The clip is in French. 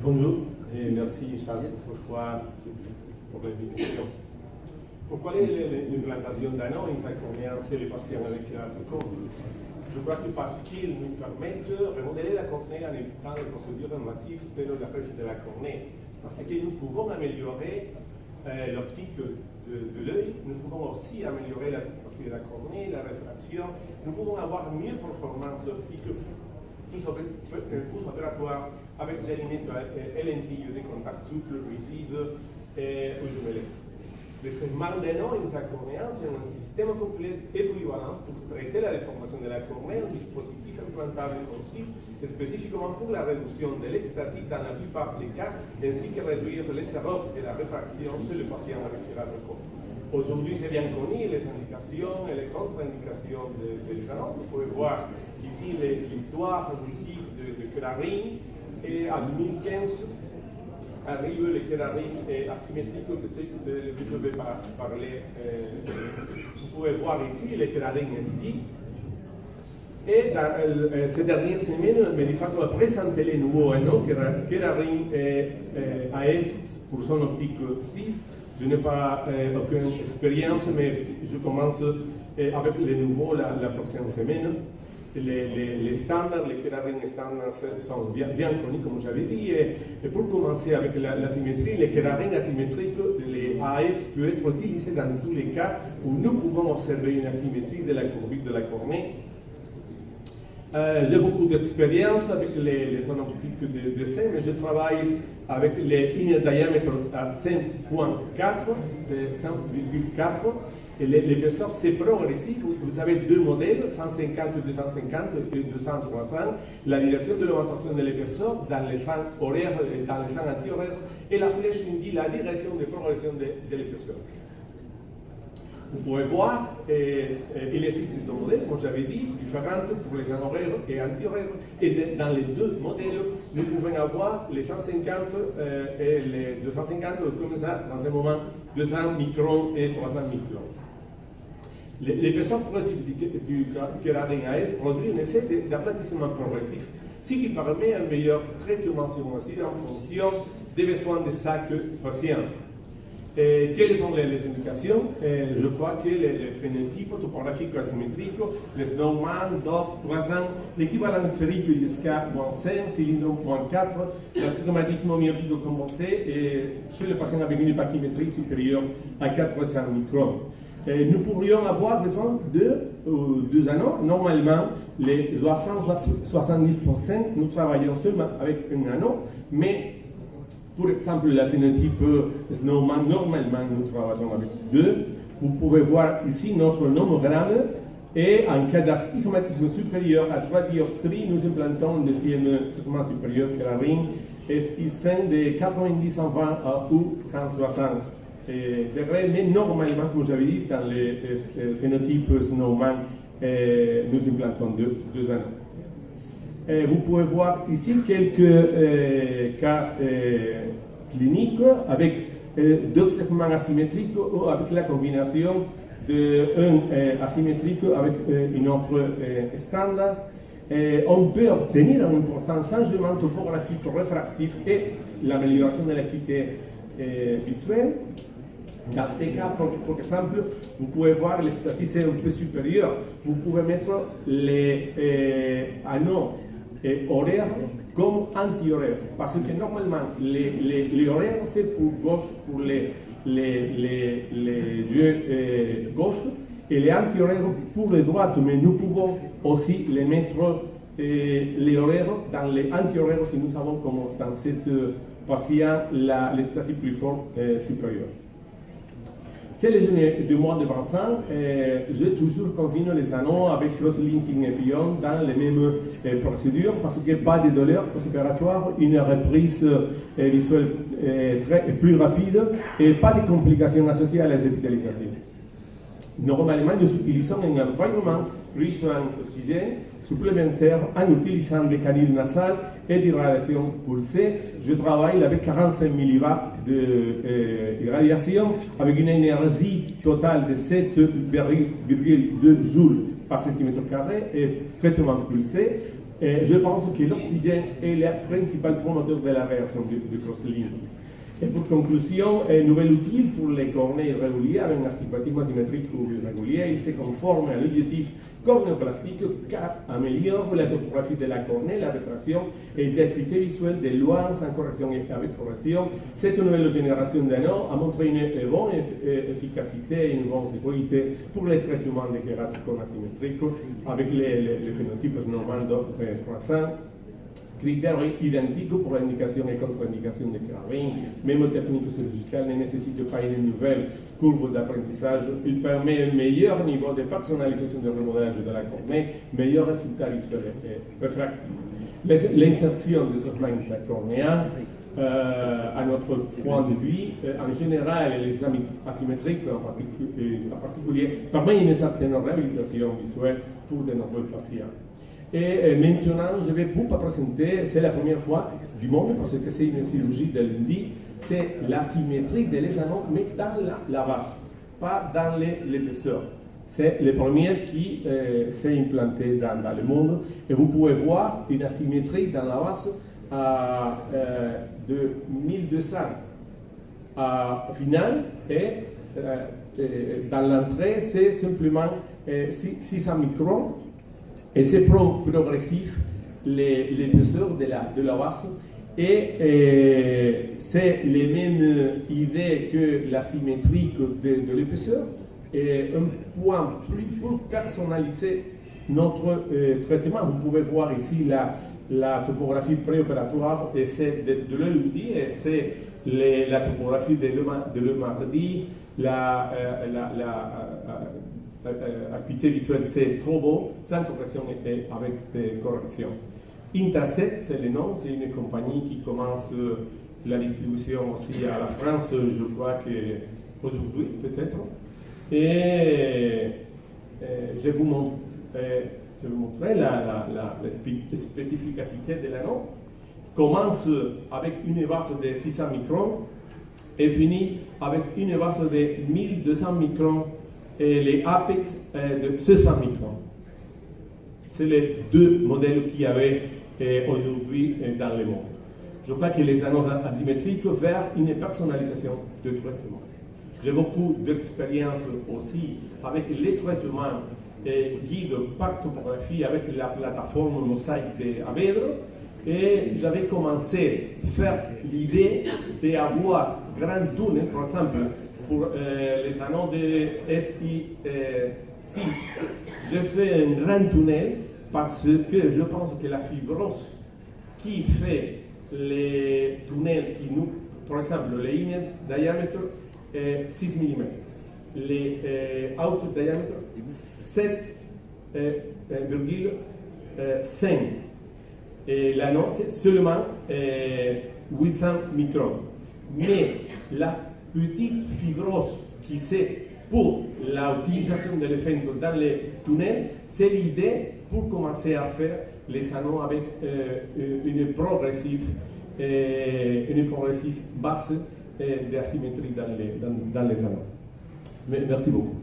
Bonjour et merci Charles pour l'invitation. Pourquoi l'implantation d'anneaux intracornéens chez les patients avec l'arthrose? Je crois que parce qu'ils nous permettent de remodeler la cornée en évitant les procédures invasives de la perte de la cornée. Parce que nous pouvons améliorer l'optique de l'œil, nous pouvons aussi améliorer la profil de la cornée, la réfraction, nous pouvons avoir mieux performance optique, plus opératoire avec les limites et lentilles de contact souple, rigide ou jumelé. Les traitements d'anneaux intracornéens sont un système complet et polyvalent pour traiter la déformation de la cornée, un dispositif implantable aussi spécifiquement pour la réduction de l'extasie dans la plupart des cas, ainsi que réduire les erreurs et la réfraction chez le patient avec la réforme. Aujourd'hui, c'est bien connu les indications et les contre-indications des anneaux. Vous pouvez voir ici l'histoire évolutive de Kerarin, et en 2015, arrive le Kerarin asymétrique que je vais parler. Vous pouvez voir ici le Kerarin SD. Et dans ces dernières semaines, Medifax a présenté les nouveaux anneaux, Kerarin AS pour son optique 6. Je n'ai pas aucune expérience, mais je commence avec les nouveaux la prochaine semaine. Les standards, les Kerarin standards sont bien connus, comme j'avais dit. Et pour commencer avec la symétrie, les Kerarin asymétriques, les AS peuvent être utilisés dans tous les cas où nous pouvons observer une asymétrie de la courbure de la cornée. J'ai beaucoup d'expérience avec les zones optiques de dessin, mais je travaille avec les inner diamètres à 5.4, et l'épaisseur c'est progressif. Vous avez deux modèles, 150, 250 et 200, 300. La direction de l'augmentation de l'épaisseur dans les sens horaires et dans les sens anti-horaires, et la flèche indique la direction de progression de l'épaisseur. Vous pouvez voir, il existe deux modèles, comme j'avais dit, différents pour les horaires et anti-horaires. Et dans les deux modèles, nous pouvons avoir les 150 et les 250, comme ça, dans un moment, 200 microns et 300 microns. L'épaisseur progressive du Kerarin AS produit un effet d'aplatissement progressif, ce qui permet un meilleur traitement sur en fonction des besoins de chaque patient. Quelles sont les indications? Je crois que les phénotypes topographiques asymétriques, les Snowman, DOP, croissant, l'équivalent sphérique jusqu'à -5, cylindre -4, l'astigmatisme myopique commencé et chez les patients avec une pachymétrie supérieure à 400 microns. Nous pourrions avoir besoin de deux anneaux. Normalement, les 60-70%, nous travaillons seulement avec un anneau, mais pour exemple, la phénotype Snowman, normalement, nous travaillons avec deux. Vous pouvez voir ici notre nomogramme. Et en cas d'astigmatisme supérieur à 3 dioptries, nous implantons le deuxième segment supérieur Kerarin SI5 de 90 en 20 ou 160 degrés. Mais normalement, comme j'avais dit, dans les phénotypes Snowman, nous implantons deux anneaux. Vous pouvez voir ici quelques cas cliniques avec deux segments asymétriques ou avec la combinaison d'un asymétrique avec une autre standard. On peut obtenir un important changement topographique réfractif et l'amélioration de l'acuité visuelle. Dans ces cas, par exemple, vous pouvez voir les statistiques un peu supérieures. Vous pouvez mettre les anneaux horaires comme anti-horaires. Parce que normalement, les horaires, c'est pour gauche, pour les yeux gauche, et les anti-horaires pour les droites. Mais nous pouvons aussi les mettre, les horaires, dans les anti-horaires si nous avons, comme dans cette patient, les statistiques plus fortes supérieures. C'est les jeunes de moins de 20 ans, j'ai toujours combiné les anneaux avec cross-linking et pion dans les mêmes procédures parce qu'il n'y a pas de douleur post-opératoire, une reprise visuelle plus rapide et pas de complications associées à la hospitalisation. Normalement, nous utilisons un environnement riche en oxygène supplémentaire en utilisant des canaux nasales et d'irradiation pulsée. Je travaille avec 45 milliwatts d'irradiation avec une énergie totale de 7,2 joules par centimètre carré et traitement pulsé. Je pense que l'oxygène est le principal promoteur de la réaction de cross-link. Et pour conclusion, un nouvel outil pour les cornées irrégulières avec un astigmatisme asymétrique ou irrégulier, il se conforme à l'objectif cornéoplastique car améliore la topographie de la cornée, la réfraction et l'acuité visuelle de loin sans correction et avec correction. Cette nouvelle génération d'anneaux a montré une bonne efficacité et une bonne sécurité pour les traitements de kératocones asymétriques avec les phénotypes normaux croissants. Critères identiques pour l'indication et contre-indication de carabine, même technico-chirurgical, ne nécessite pas une nouvelle courbe d'apprentissage. Il permet un meilleur niveau de personnalisation du remodelage de la cornée, meilleur résultat visuel et réfractif. L'insertion de ce plan cornéen, à notre point de vue, en général, les examens asymétriques en particulier, permet une certaine réhabilitation visuelle pour de nombreux patients. Et maintenant, je vais vous présenter, c'est la première fois du monde, parce que c'est une chirurgie de lundi, c'est la symétrie des anneaux, mais dans la base, pas dans l'épaisseur. C'est le premier qui s'est implanté dans le monde, et vous pouvez voir une asymétrie dans la base de 1200 au final, et dans l'entrée, c'est simplement 600 microns. Et c'est progressif l'épaisseur de la base. Et c'est les mêmes idées que la symétrie de l'épaisseur. Et un point plus personnalisé notre traitement. Vous pouvez voir ici la topographie préopératoire et c'est de lundi et c'est la topographie de le mardi, acuité visuelle, c'est trop beau, sans correction et avec correction. Intraset, c'est le nom, c'est une compagnie qui commence la distribution aussi à la France, je crois qu'aujourd'hui peut-être. Et je vais vous montrer la spécificité de l'anneau. Commence avec une base de 600 microns et finit avec une base de 1200 microns et les apex de 600 microns. C'est les deux modèles qu'il y avait aujourd'hui dans le monde. Je crois que les anneaux asymétriques vers une personnalisation de traitement. J'ai beaucoup d'expérience aussi avec les traitements guidés par topographie avec la plateforme Mosaic d'Avedro. Et j'avais commencé à faire l'idée d'avoir grand tunnel, par exemple, pour les anneaux de SI6. J'ai fait un grand tunnel parce que je pense que la fibrose qui fait les tunnels, si nous, par exemple, les inner diamètre est 6 mm, les outer diamètre 7,5 et l'anneau c'est seulement 800 microns. Mais la petite fibrose qui c'est pour l'utilisation de l'effet dans les tunnels, c'est l'idée pour commencer à faire les anneaux avec une progressive base d'asymétrie dans les anneaux. Mais merci beaucoup.